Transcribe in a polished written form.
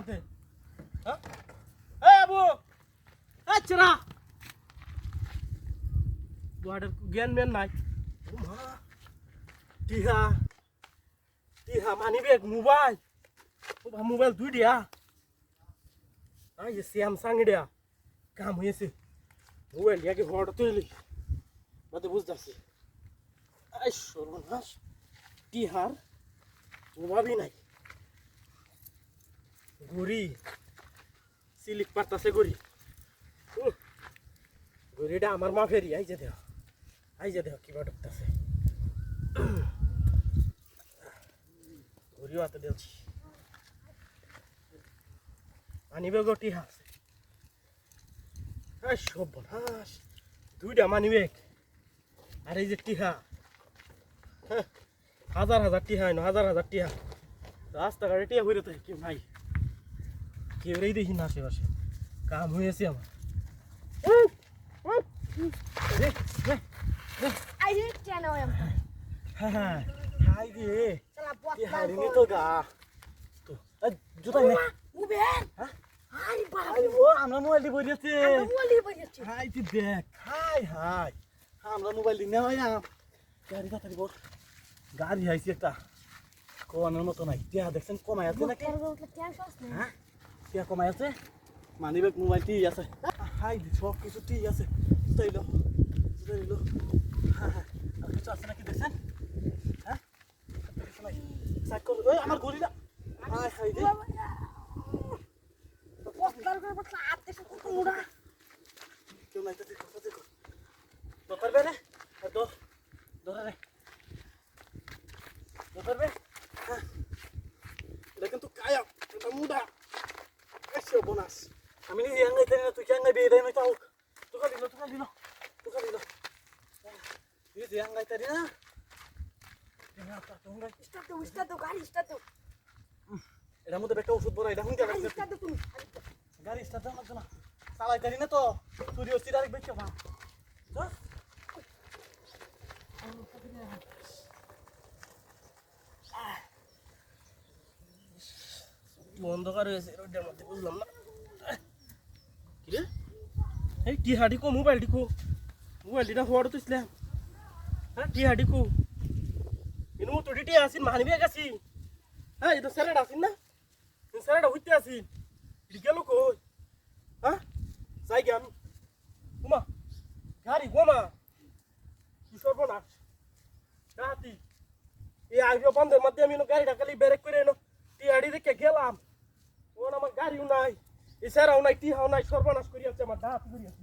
সাথে হ্যাঁ এই আবু আচ্ছা না বুয়াটার জ্ঞান মেন নাই টিহা টিহা মানি ব্যাগ মোবাইল মোবাইল দুই দিয়া এই স্যামসাং দিয়া কাম হয়েছে মোবাইল ইয়াকে ভরটা তুইলি বাদে বুঝতেছি এই সর্বনাশ টিহার জবাবই নাই গড়ি সিলিক পাতাছে গড়ি গড়িটা আমার মা ফেরি আইজে দেহ কিবা ঢুকতেছে গড়িও হাতে দিয়েছি মানিবে গটি আছে সর্বনাশ দুইটা মানিবে আর এই যে টিহা হাজার হাজার টিহা হাজার টিহা রাস্তাঘাটে টিহা ঘুরে তো কেউ নাই কেউ রেই দেখি না আশেপাশে কাম হয়েছে আমার আমরা মোবাইল দিয়ে বসেছে দেখ আমরা মোবাইল দিয়ে নেওয়াই না গাড়ি তাড়াতাড়ি বল গাড়ি আইছি একটা কোয়ানোর মতো নাই টিয়া দেখছেন কমাই আছে নাকি হ্যাঁ টিয়া কমাই আছে মানিব্যাগ মোবাইল ঠিক আছে হাই সব কিছু ঠিক আছে জুতাইল হ্যাঁ আর কিছু আছে নাকি দেখছেন হ্যাঁ সাইড করো ওই আমার গড়ি না হাই হাই রে কেউ নাই তো দেখো দরকার বেরে ধরে ধরবে এটা কিন্তু কায়া এটা মুডা এসে বোনাস আমি নিজে আঙ্গাইতে না তুই আঙ্গাই বিয়ে দেয় তাও তোকা দিল নিজে আঙ্গাইতে না এটার মধ্যে একটা ওষুধ বড় এটা হুঙ্কা গাড়ি স্টার্ট দাও না চালাইতে না তো চুরি হচ্ছে ডাইরেক্ট বেঁচে না অন্ধকার হয়েছে রোডের মধ্যে বুঝলাম না কিরে এই টিহাটি কো মোবাইলটিটা হওয়ার তো ইসলাম হ্যাঁ টিহাটি কো ইনু তো টিটি আসিন মানি ব্যাগ আসি হ্যাঁ এটা স্যালাড আসিন না স্যালাড হইতে আসিন এটা গেল কই হ্যাঁ যাই গে আমি উমা গাড়ি গোমা কি সর্বনাশ রাতি এই আইডিও বন্ধের মধ্যে আমি গাড়িটা খালি ব্রেক করে এনো টিহাড়ি দেখে গেলাম ওন আমার গাড়িও নাই এছাড়াও নাই টিহাও নাই সর্বনাশ করিয়াছে আমার দাঁত করিয়াছে